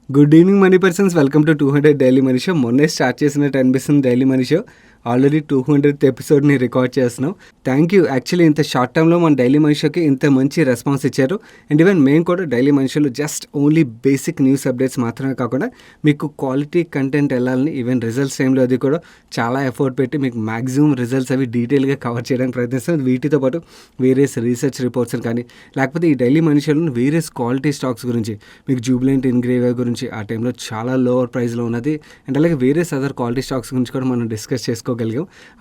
Good evening money persons, welcome to 200 daily money show. మొన్నే start చేసినట్టు అనిపిస్తుంది daily money show. Already 200th ఎపిసోడ్ని record చేస్తున్నాం. Thank you. Actually ఇంత short టైంలో మన డైలీ మనీ షోకి ఇంత మంచి రెస్పాన్స్ ఇచ్చారు. అండ్ ఈవెన్ మేము కూడా డైలీ మనీ షోలో just only basic news updates మాత్రమే కాకుండా మీకు క్వాలిటీ కంటెంట్ వెళ్ళాలని, ఈవెన్ రిజల్ట్స్ టైంలో అది కూడా చాలా ఎఫర్ట్ పెట్టి మీకు మ్యాక్సిమం రిజల్ట్స్ అవి డీటెయిల్గా కవర్ చేయడానికి ప్రయత్నిస్తాం. వీటితో పాటు వేరియస్ రీసెర్చ్ రిపోర్ట్స్ కానీ, లేకపోతే ఈ డైలీ మనీ షోలో వేరియస్ క్వాలిటీ స్టాక్స్ గురించి, మీకు జూబిలెంట్ ఇన్గ్రేవియా గురించి ఆ టైంలో చాలా లోవర్ ప్రైస్లో ఉన్నది, అండ్ అలాగే వేరియస్ అదర్ క్వాలిటీ స్టాక్స్ గురించి కూడా మనం డిస్కస్ చేసుకోగలిగాం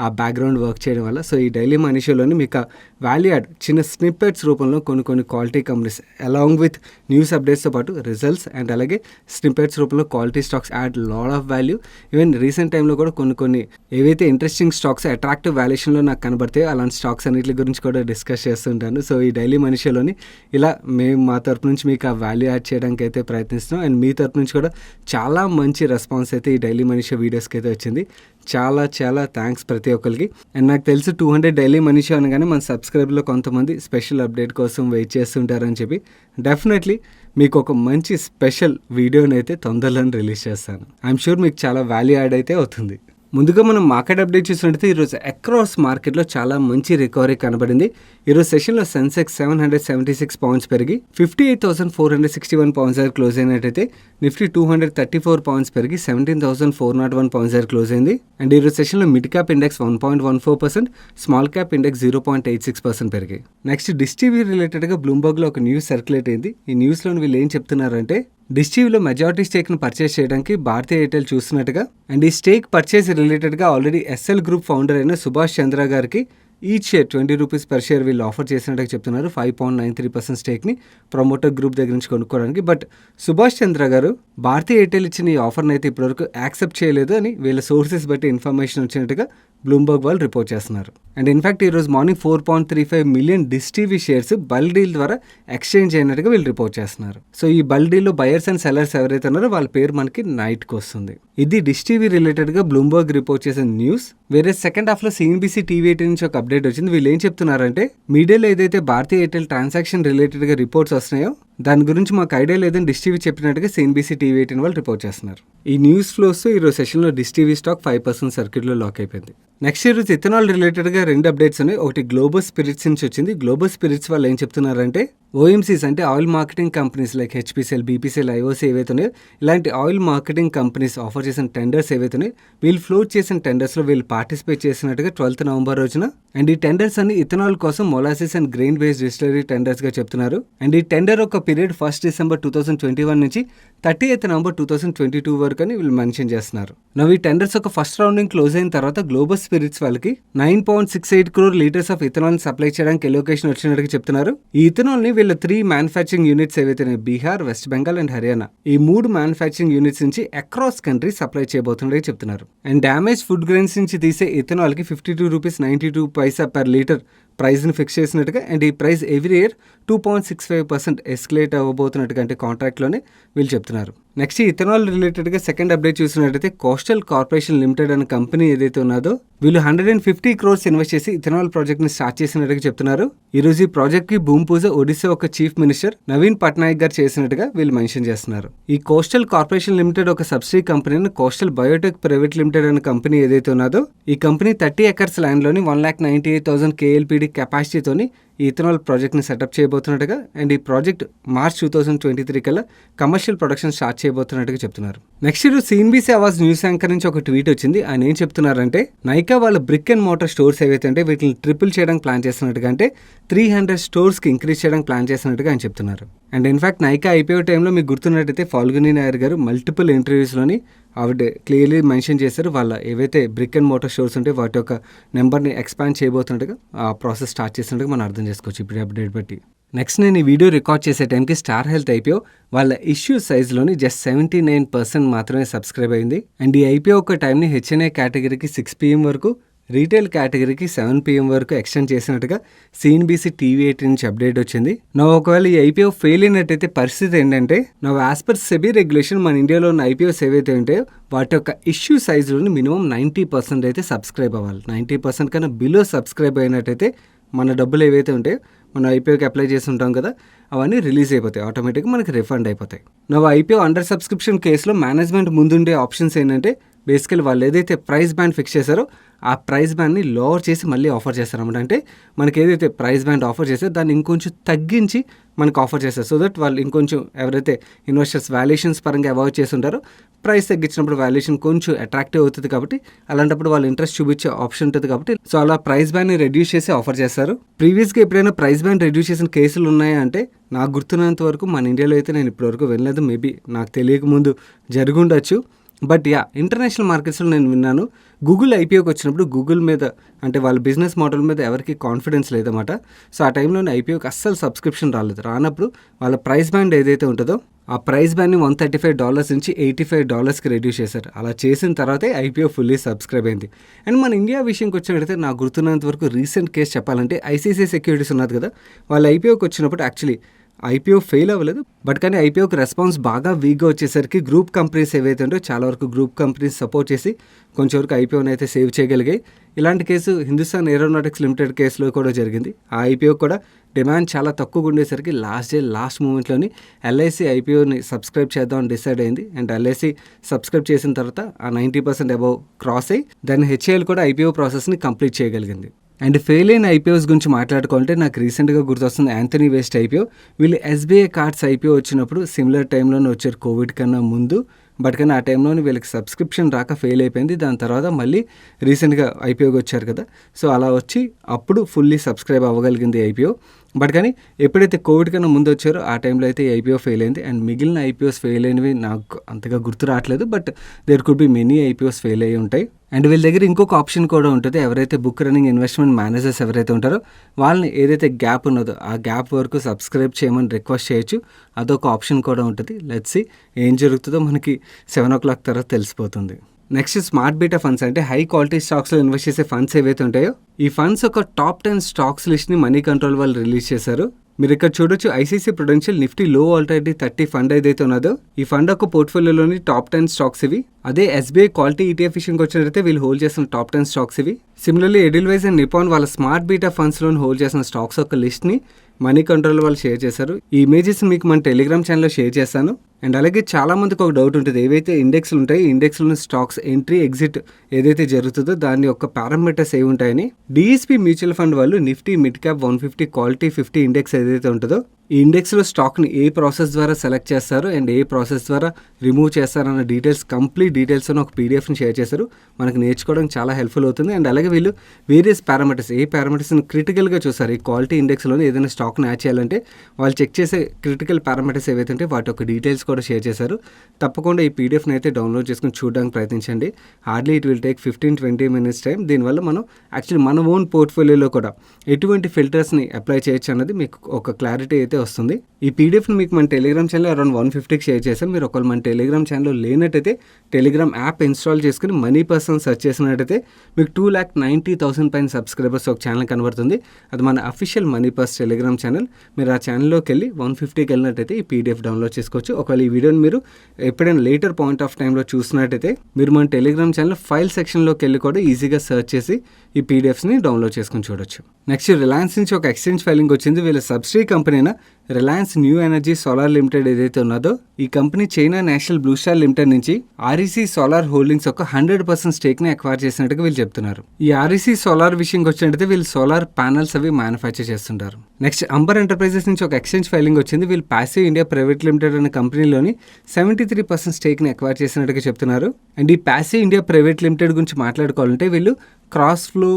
ఆ బ్యాక్గ్రౌండ్ వర్క్ చేయడం వల్ల. సో ఈ డైలీ మనీ షోలోని మీకు వాల్యూ యాడ్ చిన్న స్నిప్పెట్స్ రూపంలో కొన్ని quality companies along with news అప్డేట్స్తో పాటు రిజల్ట్స్ అండ్ అలాగే స్నిప్పెట్స్ రూపంలో quality stocks add lot of value. Even recent టైంలో కూడా కొన్ని ఏవైతే ఇంట్రెస్టింగ్ స్టాక్స్ అట్రాక్టివ్ వాల్యుయేషన్లో నాకు కనబడతాయో అలాంటి స్టాక్స్ అన్నిటి గురించి కూడా డిస్కస్ చేస్తుంటాను. సో ఈ డైలీ మనీ షోలోని ఇలా మేము మా తరపు నుంచి మీకు ఆ వాల్యూ యాడ్ చేయడానికి అయితే ప్రయత్నిస్తున్నాం. అండ్ మీ తరపు నుంచి కూడా చాలా మంచి రెస్పాన్స్ అయితే ఈ డైలీ మనీ షో వీడియోస్కి అయితే వచ్చింది. చాలా థ్యాంక్స్ ప్రతి ఒక్కరికి. అండ్ నాకు తెలుసు 200 డైలీ మనీ షో అనగానే మన సబ్స్క్రైబర్లో కొంతమంది స్పెషల్ అప్డేట్ కోసం వెయిట్ చేస్తుంటారని చెప్పి డెఫినెట్లీ మీకు ఒక మంచి స్పెషల్ వీడియోని అయితే తొందరలోనే రిలీజ్ చేస్తాను. ఐఎమ్ షూర్ మీకు చాలా వాల్యూ యాడ్ అయితే అవుతుంది. ముందుగా మనం మార్కెట్ అప్డేట్ చూసినట్టయితే ఈరోజు అక్రాస్ మార్కెట్లో చాలా మంచి రికవరీ కనబడింది. ఈరోజు సెషన్లో సెన్సెక్స్ 776 పాయింట్స్ పెరిగి 58,461 పాయింట్స్ దగ్గర క్లోజ్ అయినట్టయితే నిఫ్టీ 234 పాయింట్స్ పెరిగి 17,401 పాయింట్స్ దగ్గర క్లోజ్ అయింది. అండ్ ఈరోజు సెషన్లో mid cap index 1.14%, small cap index 0.86% పెరిగాయి. నెక్స్ట్ డిష్ టీవీ రిలేటెడ్గా బ్లూంబర్గ్లో ఒక న్యూస్ సర్క్యులేట్ అయింది. ఈ న్యూస్లో వీళ్ళు ఏం చెప్తున్నారంటే డిష్ టీవీలో మెజారిటీ స్టేక్ను పర్చేస్ చేయడానికి భారతీయ ఎయిర్టెల్ చూస్తున్నట్టుగా, అండ్ ఈ స్టేక్ పర్చేస్ రిలేటెడ్గా ఆల్రెడీ ఎస్ఎల్ గ్రూప్ ఫౌండర్ అయిన సుభాష్ చంద్ర గారికి each share 20 rupees per share వీళ్ళు ఆఫర్ చేసినట్టుగా చెప్తున్నారు. 5.93% స్టేక్ని ప్రమోటర్ గ్రూప్ దగ్గర నుంచి కొనుక్కోవడానికి. బట్ సుభాష్ చంద్ర గారు భారతీయ ఎయిర్టెల్ ఇచ్చిన ఈ ఆఫర్ని అయితే ఇప్పటివరకు యాక్సెప్ట్ చేయలేదు అని వీళ్ళ సోర్సెస్ బట్టి ఇన్ఫర్మేషన్ వచ్చినట్టుగా బ్లూంబర్గ్ వాళ్ళు రిపోర్ట్ చేస్తున్నారు. అండ్ ఇన్ఫాక్ట్ ఈరోజు morning 4.35 million dish TV shares bulk deal ద్వారా ఎక్స్చేంజ్ అయినట్టుగా వీళ్ళు రిపోర్ట్ చేస్తున్నారు. సో ఈ బల్క్ డీల్లో బయర్స్ అండ్ సెల్లర్స్ ఎవరైతే ఉన్నారో వాళ్ళ పేరు మనకి నైట్కి వస్తుంది. ఇది డిష్ టీవీ రిలేటెడ్గా బ్లూంబర్గ్ రిపోర్ట్ చేసిన న్యూస్. వేరే సెకండ్ హాఫ్లో సిఎన్బిసి టీవీ 18 నుంచి ఒక అప్డేట్ వచ్చింది. వీళ్ళు ఏం చెప్తున్నారంటే మీడియాలో ఏదైతే భారతీయ ఎయిర్టెల్ ట్రాన్సాక్షన్ రిలేటెడ్గా రిపోర్ట్స్ వస్తున్నాయో దాని గురించి మాకు ఐడియా లేదని డిష్ టీవీ చెప్పినట్టుగా సిఎన్బిసి టీవీ 18 వాళ్ళు రిపోర్ట్ చేస్తున్నారు. ఈ న్యూస్ ఫ్లోస్ ఈరోజు సెషన్లో డిష్ టీవీ స్టాక్ 5% సర్క్యూట్లో లాక్ అయిపోయింది. నెక్స్ట్ ఈరోజు ఇథనాల్ రిలేటెడ్గా 2 అప్డేట్స్ ఉన్నాయి. ఒకటి గ్లోబల్ స్పిరిట్స్ నుంచి వచ్చింది. గ్లోబల్ స్పిరిట్స్ వాళ్ళు ఏం చెప్తున్నారంటే ఓఎంసీస్ అంటే oil marketing companies like HPCL, BPCL, IOC ఏవైతే ఉన్నాయో ఇలాంటి ఆయిల్ మార్కెటింగ్ కంపెనీస్ ఆఫర్ చేసిన టెండర్స్ ఏవైతే ఉన్నాయో వీళ్ళు ఫ్లోట్ చేసిన టెండర్స్లో వీళ్ళు పార్టిసిపేట్ చేసినట్టుగా 12th నవంబర్ రోజున. అండ్ ఈ టెండర్స్ అన్ని ఇథనాల్ కోసం molasses and grain based distillery టెండర్స్గా చెప్తున్నారు. అండ్ ఈ టెండర్ ఒక పీరియడ్ 1 డిసెంబర్ 2021 నుంచి 30th నవంబర్ 2022 వరకు అని వీళ్ళు మెన్షన్ చేస్తున్నారు. ఈ టెండర్స్ ఒక ఫస్ట్ రౌండింగ్ క్లోజ్ అయిన తర్వాత గ్లోబల్ స్పిరిట్స్ వాళ్ళకి 9.68 crore litres of ethanol supply చేయడానికి ఎలోకేషన్ వచ్చినట్టుగా చెప్తున్నారు. ఈ ఇథనాల్ ని వీళ్ళ 3 మ్యానుఫ్యాక్చరింగ్ యూనిట్స్ ఏవైతే బీహార్, వెస్ట్ బెంగాల్ అండ్ హర్యానా ఈ 3 మ్యానుఫ్యాక్చరింగ్ యూనిట్స్ నుంచి అక్రాస్ కంట్రీ సప్లై చేయబోతున్నట్టుగా చెప్తున్నారు. అండ్ డ్యామేజ్ ఫుడ్ గ్రెయిన్స్ నుంచి తీసే ఇథనాల్ కి 52.92 రూపీస్ పర్ లీటర్ ప్రైస్ని ఫిక్స్ చేసినట్టుగా, అండ్ ఈ ప్రైస్ ఎవ్రీ ఇయర్ 2.65% ఎస్కలేట్ అవ్వబోతున్నట్టుగా అంటే కాంట్రాక్ట్లోనే వీళ్ళు చెప్తున్నారు. నెక్స్ట్ ఈ ఇథనాల్ రిలేటెడ్గా సెకండ్ అప్డేట్ చూసినట్టయితే కోస్టల్ కార్పొరేషన్ లిమిటెడ్ అనే కంపెనీ ఏదైతే ఉన్నదో వీళ్ళు 150 crores ఇన్వెస్ట్ చేసి ఇథనాల్ ప్రాజెక్ట్ని స్టార్ట్ చేసినట్టుగా చెప్తున్నారు. ఈరోజు ఈ ప్రాజెక్ట్కి భూమి పూజ ఒడిశా ఒక చీఫ్ మినిస్టర్ నవీన్ పట్నాయక్ గారు చేసినట్టుగా వీళ్ళు మెన్షన్ చేస్తున్నారు. ఈ కోస్టల్ కార్పొరేషన్ లిమిటెడ్ ఒక subsidy company coastal Biotech private limited అనే కంపెనీ ఏదైతే ఉన్నదో ఈ కంపెనీ 30 acres ల్యాండ్లోని 1,98,000 KLPD కెపాసిటీతోని ఈ ఇథనాల్ ప్రాజెక్ట్ని సెటప్ చేయబోతున్నట్టుగా, అండ్ ఈ ప్రాజెక్ట్ మార్చ్ 2023 కల్లా కమర్షియల్ ప్రొడక్షన్ స్టార్ట్ చేయబోతున్నట్టుగా చెప్తున్నారు. నెక్స్ట్ ఈరోజు సిఎన్బిసి అవార్డ్స్ న్యూస్ యాంకర్ నుంచి ఒక ట్వీట్ వచ్చింది. ఆయన ఏం చెప్తున్నారంటే నైకా వాళ్ళ బ్రిక్ అండ్ మోటార్ స్టోర్స్ ఏవైతే అంటే వీటిని ట్రిపుల్ చేయడానికి ప్లాన్ చేస్తున్నట్టుగా, అంటే 300 స్టోర్స్కి ఇంక్రీజ్ చేయడానికి ప్లాన్ చేస్తున్నట్టుగా ఆయన చెప్తున్నారు. అండ్ ఇన్ఫాక్ట్ నైకా ఐపీఓ టైంలో మీకు గుర్తున్నట్టయితే ఫాల్గుని నాయర్ గారు మల్టిపుల్ ఇంటర్వ్యూస్లోని ఆవిడ క్లియర్లీ మెన్షన్ చేశారు వాళ్ళ ఏవైతే బ్రిక్ అండ్ మోటార్ స్టోర్స్ ఉంటే వాటి యొక్క నెంబర్ని ఎక్స్పాండ్ చేయబోతున్నట్టుగా ఆ ప్రాసెస్ స్టార్ట్ చేసినట్టుగా మనం అర్థం చేసుకోవచ్చు ఇప్పుడు అప్డేట్ బట్టి. నెక్స్ట్ నేను ఈ వీడియో రికార్డ్ చేసే టైంకి స్టార్ హెల్త్ ఐపీఓ వాళ్ళ ఇష్యూ సైజ్లోని జస్ట్ 79% మాత్రమే సబ్స్క్రైబ్ అయింది. అండ్ ఈ ఐపీఓ ఒక టైంని హెచ్ఎన్ఏ కేటగిరీకి 6 PM వరకు, రీటైల్ కేటగిరీకి 7 PM వరకు ఎక్స్టెండ్ చేసినట్టుగా సిఎన్బిసి టీవీ 18 నుంచి అప్డేట్ వచ్చింది. ఒకవేళ ఈ ఐపీఓ ఫెయిల్ అయినట్టయితే పరిస్థితి ఏంటంటే యాజ్ పర్ సెబీ రెగ్యులేషన్ మన ఇండియాలో ఉన్న ఐపీఓస్ ఏవైతే ఉంటాయో వాటి యొక్క ఇష్యూ సైజులోని మినిమం 90% అయితే సబ్స్క్రైబ్ అవ్వాలి. 90% కన్నా బిలో సబ్స్క్రైబ్ అయినట్టయితే మన డబ్బులు ఏవైతే ఉంటాయో మనం ఐపీఓకి అప్లై చేసి ఉంటాం కదా, అవన్నీ రిలీజ్ అయిపోతాయి, ఆటోమేటిక్గా మనకి రిఫండ్ అయిపోతాయి. నా ఐపీఓ అండర్ సబ్స్క్రిప్షన్ కేసులో మేనేజ్మెంట్ ముందుండే ఆప్షన్స్ ఏంటంటే బేసికలీ వాళ్ళు ఏదైతే ప్రైస్ బ్యాండ్ ఫిక్స్ చేశారో ఆ ప్రైస్ బ్యాండ్ని లోవర్ చేసి మళ్ళీ ఆఫర్ చేస్తారన్నమాట. అంటే మనకి ఏదైతే ప్రైస్ బ్యాండ్ ఆఫర్ చేస్తారో దాన్ని ఇంకొంచెం తగ్గించి మనకు ఆఫర్ చేస్తారు. సో దట్ వాళ్ళు ఇంకొంచెం ఎవరైతే ఇన్వెస్టర్స్ వాల్యుయేషన్స్ పరంగా అవాయిడ్ చేసి ఉంటారో ప్రైస్ తగ్గించినప్పుడు వాల్యుయేషన్ కొంచెం అట్రాక్టివ్ అవుతుంది కాబట్టి అలాంటప్పుడు వాళ్ళు ఇంట్రెస్ట్ చూపించే ఆప్షన్ ఉంటుంది కాబట్టి సో అలా ప్రైస్ బ్యాండ్ని రెడ్యూస్ చేసి ఆఫర్ చేస్తారు. ప్రీవియస్గా ఎప్పుడైనా ప్రైస్ బ్యాండ్ రెడ్యూస్ చేసిన కేసులు ఉన్నాయా అంటే నాకు గుర్తున్నంత వరకు మన ఇండియాలో అయితే నేను ఇప్పటివరకు వెళ్ళలేదు. మేబీ నాకు తెలియక ముందు జరిగి ఉండొచ్చు. బట్ ఇంటర్నేషనల్ మార్కెట్స్లో నేను విన్నాను, గూగుల్ ఐపీఓకి వచ్చినప్పుడు గూగుల్ మీద అంటే వాళ్ళ బిజినెస్ మోడల్ మీద ఎవరికి కాన్ఫిడెన్స్ లేదన్నమాట. సో ఆ టైంలోనే ఐపీఓకి అస్సలు సబ్స్క్రిప్షన్ రానప్పుడు వాళ్ళ ప్రైస్ బ్యాండ్ ఏదైతే ఉంటుందో ఆ ప్రైస్ బ్యాండ్ని $135 నుంచి $85కి రెడ్యూస్ చేశారు. అలా చేసిన తర్వాతే ఐపీఓ ఫుల్లీ సబ్స్క్రైబ్ అయింది. అండ్ మన ఇండియా విషయంకి వచ్చినట్టయితే నాకు గుర్తున్నంత వరకు రీసెంట్ కేసు చెప్పాలంటే ఐసీసీ సెక్యూరిటీస్ ఉన్నది కదా, వాళ్ళ ఐపీఓకి వచ్చినప్పుడు యాక్చువల్లీ ఐపీఓ ఫెయిల్ అవ్వలేదు. బట్ కానీ ఐపీఓకి రెస్పాన్స్ బాగా వీక్గా వచ్చేసరికి గ్రూప్ కంపెనీస్ ఏవైతే ఉంటో చాలా వరకు గ్రూప్ కంపెనీస్ సపోర్ట్ చేసి కొంచెం వరకు ఐపీఓని అయితే సేవ్ చేయగలిగాయి. ఇలాంటి కేసు హిందుస్థాన్ ఏరోనాటిక్స్ లిమిటెడ్ కేసులో కూడా జరిగింది. ఆ ఐపీఓ కూడా డిమాండ్ చాలా తక్కువగా ఉండేసరికి లాస్ట్ మూమెంట్లోని ఎల్ఐసి ఐపీఓని సబ్స్క్రైబ్ చేద్దామని డిసైడ్ అయింది. అండ్ ఎల్ఐసి సబ్స్క్రైబ్ చేసిన తర్వాత ఆ 90% అబౌవ్ క్రాస్ అయ్యి దాన్ని హెచ్ఏఎల్ కూడా ఐపీఓ ప్రాసెస్ని కంప్లీట్ చేయగలిగింది. అండ్ ఫెయిల్ అయిన ఐపీఓస్ గురించి మాట్లాడుకోవాలంటే నాకు రీసెంట్గా గుర్తొస్తుంది యాంథనీ వెస్ట్ ఐపీఓ. వీళ్ళు ఎస్బీఐ కార్డ్స్ ఐపీఓ వచ్చినప్పుడు సిమిలర్ టైంలోనే వచ్చారు, కోవిడ్ కన్నా ముందు. బట్ కానీ ఆ టైంలోనే వీళ్ళకి సబ్స్క్రిప్షన్ రాక ఫెయిల్ అయిపోయింది. దాని తర్వాత మళ్ళీ రీసెంట్గా ఐపీఓకి వచ్చారు కదా, సో అలా వచ్చి అప్పుడు ఫుల్లీ సబ్స్క్రైబ్ అవ్వగలిగింది ఐపీఓ. బట్ కానీ ఎప్పుడైతే కోవిడ్ కన్నా ముందు వచ్చారో ఆ టైంలో అయితే ఐపీఓ ఫెయిల్ అయింది. అండ్ మిగిలిన ఐపీఓస్ ఫెయిల్ అయినవి నాకు అంతగా గుర్తు రావట్లేదు, but there could be many IPOs fail అయ్యి ఉంటాయి. అండ్ వీళ్ళ దగ్గర ఇంకొక ఆప్షన్ కూడా ఉంటుంది. ఎవరైతే బుక్ రన్నింగ్ ఇన్వెస్ట్మెంట్ మేనేజర్స్ ఎవరైతే ఉంటారో వాళ్ళని ఏదైతే గ్యాప్ ఉన్నదో ఆ గ్యాప్ వరకు సబ్స్క్రైబ్ చేయమని రిక్వెస్ట్ చేయొచ్చు. అదొక ఆప్షన్ కూడా ఉంటుంది. లెట్స్ సీ ఏం జరుగుతుందో మనకి 7 o'clock తర్వాత తెలిసిపోతుంది. నెక్స్ట్ స్మార్ట్ బీటా ఫండ్స్ అంటే హై క్వాలిటీ స్టాక్స్లో ఇన్వెస్ట్ చేసే ఫండ్స్ ఏవైతే ఉంటాయో ఈ ఫండ్స్ ఒక టాప్ 10 స్టాక్స్ లిస్ట్ని మనీ కంట్రోల్ వాళ్ళు రిలీజ్ చేశారు. మీరు ఇక్కడ చూడొచ్చు ఐసీసీ ప్రుడెన్షియల్ నిఫ్టీ లో ఆల్టర్నేటివ్ 30 ఫండ్ ఏదైతే ఉన్నదో ఈ ఫండ్ ఒక పోర్ట్ఫోలియోలోని టాప్ 10 స్టాక్స్ ఇవి. అదే ఎస్బీఐ క్వాలిటీ ఈటీఎఫ్ విషయంకి వచ్చినట్లయితే వీళ్ళు హోల్డ్ చేసిన టాప్ 10 స్టాక్స్ ఇవి. సిమిలర్లీ ఎడిల్వైజ్ అండ్ నిపాన్ వాళ్ళ స్మార్ట్ బీటా ఫండ్స్లోని హోల్డ్ చేసిన స్టాక్స్ ఒక లిస్ట్ని మనీ కంట్రోల్ వాళ్ళు షేర్ చేశారు. ఈ ఇమేజెస్ మీకు మన టెలిగ్రామ్ ఛానల్లో షేర్ చేస్తాను. అండ్ అలాగే చాలా మందికి ఒక డౌట్ ఉంటుంది, ఏవైతే ఇండెక్స్లు ఉంటాయి ఇండెక్స్లోని స్టాక్స్ ఎంట్రీ ఎగ్జిట్ ఏదైతే జరుగుతుందో దాని యొక్క పారామీటర్స్ ఏవి ఉంటాయని. డిఎస్పీ మ్యూచువల్ ఫండ్ వాళ్ళు Nifty mid cap 150 quality 50 index ఏదైతే ఉంటుందో ఈ ఇండెక్స్లో స్టాక్ని ఏ ప్రాసెస్ ద్వారా సెలెక్ట్ చేస్తారు అండ్ ఏ ప్రాసెస్ ద్వారా రిమూవ్ చేస్తారన్న డీటెయిల్స్ కంప్లీట్ డీటెయిల్స్ ఒక పీడిఎఫ్ని షేర్ చేశారు. మనకు నేర్చుకోవడానికి చాలా హెల్ప్ఫుల్ అవుతుంది. అండ్ అలాగే వీళ్ళు వేరియస్ పారామీటర్స్ ఏ పారామీటర్స్ని క్రిటికల్గా చూస్తారు. ఈ క్వాలిటీ ఇండెక్స్లోనే ఏదైనా స్టాక్ని యాడ్ చేయాలంటే వాళ్ళు చెక్ చేసే క్రిటికల్ పారామీటర్స్ ఏవైతే ఉంటే వాటి యొక్క డీటెయిల్స్ కూడా షేర్ చేశారు. తప్పకుండా ఈ పీడిఎఫ్ని అయితే డౌన్లోడ్ చేసుకుని చూడడానికి ప్రయత్నించండి. Hardly it will take 15-20 minutes time. దీనివల్ల మనం యాక్చువల్లీ మన ఓన్ పోర్ట్ఫోలియోలో కూడా ఎటువంటి ఫిల్టర్స్ని అప్లై చేయొచ్చు అన్నది మీకు ఒక క్లారిటీ అయితే వస్తుంది. ఈ పీడిఎఫ్ని మీకు మన టెలిగ్రామ్ ఛానల్ అరౌండ్ 150కి షేర్ చేశాను. మీరు ఒకవేళ మన టెలిగ్రామ్ ఛానల్లో లేనట్టయితే టెలిగ్రామ్ యాప్ ఇన్స్టాల్ చేసుకుని మనీ పర్సన్ సెర్చ్ చేసినట్టయితే మీకు 2,90,000 పైన సబ్స్క్రైబర్స్ ఒక ఛానల్ కనబడుతుంది. అది మన official money purse Telegram channel. మీరు ఆ ఛానల్లోకి వెళ్ళి 150కి వెళ్ళినట్టయితే ఈ పీడిఎఫ్ డౌన్లోడ్ చేసుకోవచ్చు. ఒకవేళ ఈ వీడియోని మీరు ఎప్పుడైనా లేటర్ పాయింట్ ఆఫ్ టైంలో చూసినట్టయితే మీరు మన టెలిగ్రామ్ ఛానల్ ఫైల్ సెక్షన్లోకి వెళ్ళి కూడా ఈజీగా సెర్చ్ చేసి ఈ పీడిఎఫ్స్ని డౌన్లోడ్ చేసుకుని చూడొచ్చు. నెక్స్ట్ రిలయన్స్ నుంచి ఒక ఎక్స్చేంజ్ ఫైలింగ్ వచ్చింది. వీళ్ళ సబ్సిడీ కంపెనీ అయిన Reliance new energy solar limited ఏదైతే ఉన్నదో ఈ company China national blue star limited నుంచి ఆర్ఈసీ సోలార్ హోల్డింగ్స్ ఒక 100% స్టేక్ని అక్వైర్ చేసినట్టుగా వీళ్ళు చెప్తున్నారు. ఈ ఆర్ఈసీ సోలార్ విషయంకి వచ్చినట్టయితే వీళ్ళు సోలార్ ప్యానల్స్ అవి మ్యానుఫ్యాక్చర్ చేస్తుంటారు. నెక్స్ట్ అంబర్ ఎంటర్ప్రైజెస్ నుంచి ఒక ఎక్స్చేంజ్ ఫైలింగ్ వచ్చింది. వీళ్ళు ప్యాసివ్ ఇండియా ప్రైవేట్ లిమిటెడ్ అనే కంపెనీలోని 73% స్టేక్ని అక్వైర్ చేసినట్టుగా చెప్తున్నారు. అండ్ ఈ ప్యాసివ్ ఇండియా ప్రైవేట్ లిమిటెడ్ గురించి మాట్లాడుకోవాలంటే వీళ్ళు క్రాస్ ఫ్లో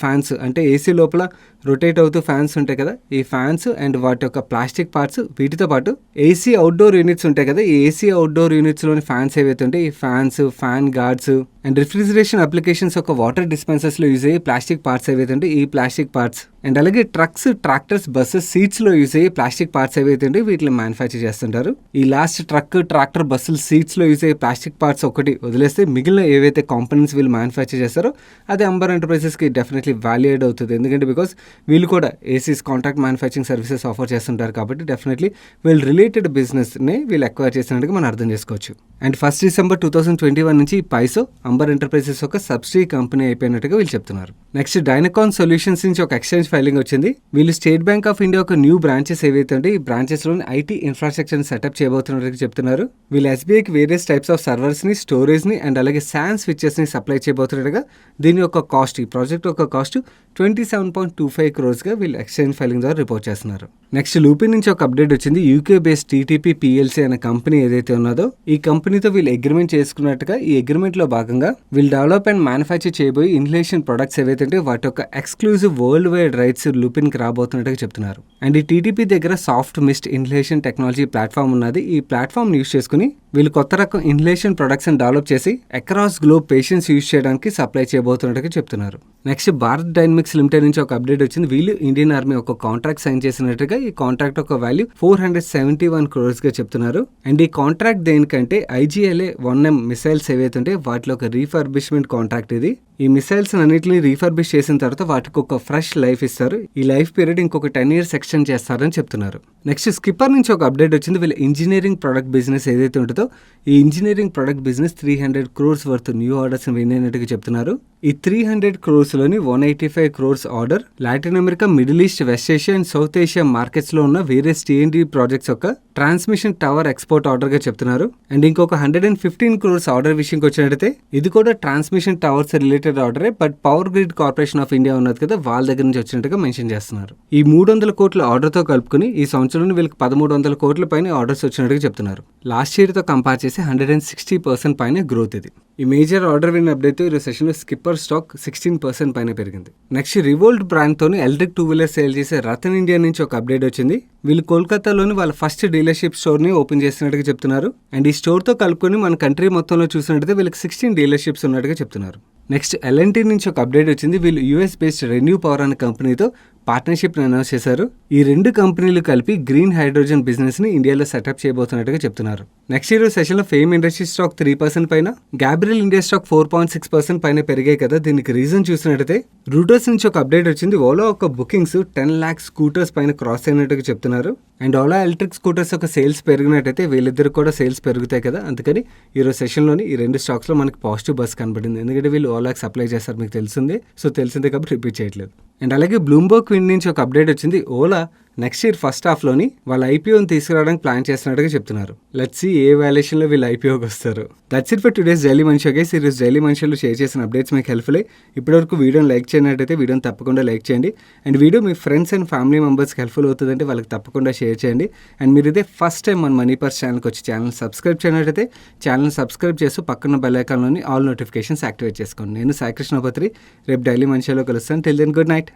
ఫ్యాన్స్ అంటే ఏసీ లోపల రొటేట్ అవుతూ ఫ్యాన్స్ ఉంటాయి కదా, ఈ ఫ్యాన్స్ అండ్ వాటి యొక్క ప్లాస్టిక్ పార్ట్స్ వీటితో పాటు ఏసీ అవుట్డోర్ యూనిట్స్ ఉంటాయి కదా, ఈ ఏసీ అవుట్డోర్ యూనిట్స్లోని ఫ్యాన్స్ ఏవైతే ఉంటాయి ఈ fans, fan guards and refrigeration applications యొక్క వాటర్ డిస్పెన్సర్స్లో యూజ్ అయ్యే ప్లాస్టిక్ పార్ట్స్ ఏవైతే ఉంటాయి ఈ ప్లాస్టిక్ పార్ట్స్ అండ్ అలాగే ట్రక్స్, ట్రాక్టర్స్, బస్సెస్ సీట్స్లో యూజ్ అయ్యే ప్లాస్టిక్ పార్ట్స్ ఏవైతే ఉంటాయి వీటిని మ్యానుఫ్యాక్చర్ చేస్తుంటారు. ఈ లాస్ట్ ట్రక్, ట్రాక్టర్, బస్సులు సీట్స్లో యూజ్ అయ్యే ప్లాస్టిక్ పార్ట్స్ ఒకటి వదిలేస్తే మిగిలిన ఏవైతే కాంపోనెంట్స్ వీళ్ళు మ్యానుఫ్యాక్చర్ చేస్తారో అది అంబర్ ఎంటర్ప్రైజెస్కి డెఫినెట్లీ వాల్యుయేట్ అవుతుంది. ఎందుకంటే బికాస్ వీళ్ళు కూడా ACs contract manufacturing services offer చేస్తుంటారు కాబట్టి డెఫినెట్లీ వీళ్ళు రిలేటెడ్ బిజినెస్ని వీళ్ళు అక్వైర్ చేసినట్టుగా మనం అర్థం చేసుకోవచ్చు. అండ్ 1 డిసెంబర్ 2021 నుంచి పైసో అంబర్ ఎంటర్ప్రైజెస్ ఒక సబ్సిడీ కంపెనీ అయిపోయినట్టుగా వీళ్ళు చెప్తున్నారు. నెక్స్ట్ డైనకాన్ సొల్యూషన్స్ నుంచి ఒక ఎక్స్చేంజ్ ఫైలింగ్ వచ్చింది. వీళ్ళు స్టేట్ బ్యాంక్ ఆఫ్ ఇండియా ఒక న్యూ బ్రాంచెస్ ఏవైతే ఉంటే ఈ బ్రాంచెస్ లోని ఐటీ ఇన్ఫ్రాస్ట్రక్చర్ సెటప్ చేయబోతున్నట్టుగా చెప్తున్నారు. వీళ్ళు ఎస్బీఐకి వేరియస్ టైప్స్ ఆఫ్ సర్వర్స్ ని, స్టోరేజ్ ని అండ్ అలాగే SAN స్విచెస్ ని సప్లై చేయబోతున్నట్టుగా దీని యొక్క కాస్ట్, ఈ ప్రాజెక్ట్ యొక్క కాస్ట్ 27.25 crores గా వీళ్ళు ఎక్స్చేంజ్ ఫైలింగ్ ద్వారా రిపోర్ట్ చేస్తున్నారు. నెక్స్ట్ లూపిన్ నుంచి ఒక అప్డేట్ వచ్చింది. యూకే బేస్డ్ టీటీపీ PLC అనే కంపెనీ ఏదైతే ఉన్నదో ఈ కంపెనీతో వీళ్ళు అగ్రిమెంట్ చేసుకున్నట్టుగా, ఈ అగ్రిమెంట్ లో భాగంగా వీళ్ళు డెవలప్ అండ్ మ్యానుఫ్యాక్చర్ చేయబోయే ఇన్హలేషన్ ప్రొడక్ట్స్ ఏవైతే ఉంటే వాటి యొక్క exclusive world wide rights Lupin కి రాబోతున్నట్టుగా చెప్తున్నారు. అండ్ ఈ టీటీపీ దగ్గర soft mist inhalation technology platform ఉన్నది. ఈ ప్లాట్ఫామ్ యూస్ చేసుకుని వీళ్ళు కొత్త రకం ఇన్హలేషన్ ప్రొడక్ట్స్ డెవలప్ చేసి అక్రాస్ గ్లోబ్ పేషెంట్స్ యూజ్ చేయడానికి సప్లై చేయబోతున్నట్టుగా చెప్తున్నారు. నెక్స్ట్ భారత్ డైనమిక్స్ లిమిటెడ్ నుంచి ఒక అప్డేట్ వచ్చింది. వీళ్ళు ఇండియన్ ఆర్మీ ఒక కాంట్రాక్ట్ సైన్ చేసినట్టుగా, ఈ కాంట్రాక్ట్ ఒక వాల్యూ 471 crores గా చెప్తున్నారు. అండ్ ఈ కాంట్రాక్ట్ దేనికంటే IGLA 1M మిసైల్స్ ఏవైతే ఉంటే వాటిలో ఒక రీఫర్బిష్మెంట్ కాంట్రాక్ట్ ఇది. ఈ మిసైల్స్ అన్నింటినీ రీఫర్బిష్ చేసిన తర్వాత వాటికి ఒక ఫ్రెష్ లైఫ్ ఇస్తారు. ఈ లైఫ్ పీరియడ్ ఇంకొక 10 years ఎక్స్టెండ్ చేస్తారని చెప్తున్నారు. నెక్స్ట్ స్కిప్పర్ నుంచి ఒక అప్డేట్ వచ్చింది. వీళ్ళ ఇంజనీరింగ్ ప్రొడక్ట్ బిజినెస్ ఏదైతే ఉంటుందో ఈ engineering product business 300 crores worth new orders win అయినట్టుగా చెప్తున్నారు. ఈ 300 crores లోని 185 crores order Latin America, middle east, west Asia and south Asia markets లో ఉన్న వేరియస్ T&D ప్రాజెక్ట్స్ యొక్క ట్రాన్స్మిషన్ టవర్ ఎక్స్పోర్ట్ ఆర్డర్ గా చెప్తున్నారు. అండ్ ఇంకొక 115 crores ఆర్డర్ విషయంకి వచ్చినట్టయితే ఇది కూడా ట్రాన్స్మిషన్ టవర్స్ రిలేటెడ్ ఆర్డరే, but power grid corporation of India ఉన్నది కదా, వాళ్ళ దగ్గర నుంచి వచ్చినట్టుగా మెన్షన్ చేస్తున్నారు. ఈ 300 కోట్ల ఆర్డర్ తో కలుపుకుని ఈ సంవత్సరంలో వీళ్ళకి 1300 కోట్ల పైన ఆర్డర్స్ వచ్చినట్టుగా చెప్తున్నారు. లాస్ట్ ఇయర్ తో కంపేర్ చేసి 160% పైన గ్రోత్ ఇది. ఈ మేజర్ ఆర్డర్ విన్ అప్డేట్ ఈ సెషన్ లో స్కిప్పర్ స్టాక్ 16% పైన పెరిగింది. నెక్స్ట్ రివోల్ట్ బ్రాండ్ తోని ఎలక్ట్రిక్ 2-wheeler సేల్ చేసే రతన్ ఇండియా నుంచి ఒక అప్డేట్ వచ్చింది. వీళ్ళు కోల్కతాలోని వాళ్ళ ఫస్ట్ డీలర్షిప్ స్టోర్ ని ఓపెన్ చేసినట్టుగా చెప్తున్నారు. అండ్ ఈ స్టోర్ తో కలుపుకొని మన కంట్రీ మొత్తంలో చూసినట్టయితే వీళ్ళకి 16 డీలర్షిప్స్ ఉన్నట్టుగా చెప్తున్నారు. నెక్స్ట్ L&T నుంచి ఒక అప్డేట్ వచ్చింది. వీళ్ళు US బేస్డ్ రెన్యూ పవర్ అనే కంపెనీతో పార్ట్నర్షిప్ అనౌన్స్ చేశారు. ఈ రెండు కంపెనీలు కలిపి గ్రీన్ హైడ్రోజన్ బిజినెస్ ని ఇండియాలో సెటప్ చేయబోతున్నట్టుగా చెప్తున్నారు. నెక్స్ట్ ఈరోజు సెషన్ లో ఫేమ్ ఇండస్ట్రీ స్టాక్ 3% పైన, గ్యాబ్రియల్ ఇండియా స్టాక్ 4.6% పైన పెరిగాయి కదా. దీనికి రీజన్ చూసినట్టయితే రూటర్స్ నుంచి ఒక అప్డేట్ వచ్చింది. ఓలా ఒక బుకింగ్స్ 10 lakh స్కూటర్స్ పైన క్రాస్ అయినట్టుగా చెప్తున్నారు. అండ్ ఓలా ఎలక్ట్రిక్ స్కూటర్స్ ఒక సేల్స్ పెరిగినట్టయితే వీళ్ళిద్దరు కూడా సేల్స్ పెరుగుతాయి కదా. అందుకని ఈరోజు సెషన్లోని ఈ రెండు స్టాక్స్ లో మనకి పాజిటివ్ బస్ కనబడింది. ఎందుకంటే వీళ్ళు ఓలాకి సప్లై చేస్తారు, మీకు తెలిసిందే. సో తెలిసిందే కాబట్టి రిపీట్ చేయట్లేదు. అండ్ అలాగే బ్లూంబర్గ్ క్విన్ నుంచి ఒక అప్డేట్ వచ్చింది. ఓలా నెక్స్ట్ ఇయర్ ఫస్ట్ హాఫ్లోని వాళ్ళ IPOని తీసుకురావడానికి ప్లాన్ చేస్తున్నట్టుగా చెప్తున్నారు. లెట్స్ సీ ఏ వాల్యుయేషన్లో వీళ్ళు IPOకి వస్తారు. That's it for today's daily మనిషి. గైస్ ఈరోజు డైలీ మనిషిలో షేర్ చేసిన అప్డేట్స్ మీకు హెల్ప్ఫుల్ అయ్యి ఇప్పటివరకు వీడియోని లైక్ చేయనట్టయితే వీడియోని తప్పకుండా లైక్ చేయండి. And video me friends and family మెంబర్స్కి హెల్ప్ఫుల్ అవుతుందంటే వాళ్ళకి తప్పకుండా షేర్ చేయండి. అండ్ మీరు ఇదే ఫస్ట్ టైం మన మనీ పర్స్ ఛానల్కి వచ్చి ఛానల్ సబ్స్క్రైబ్ చేయనట్టయితే ఛానల్ సబ్స్క్రైబ్ చేస్తూ పక్కన బెల్ ఐకాన్లోని ఆల్ నోటిఫికేషన్స్ యాక్టివేట్ చేసుకోండి. నేను సాయి కృష్ణ పత్రి. రేపు డైలీ మనిషిలో కలుస్తాను. Till then good night.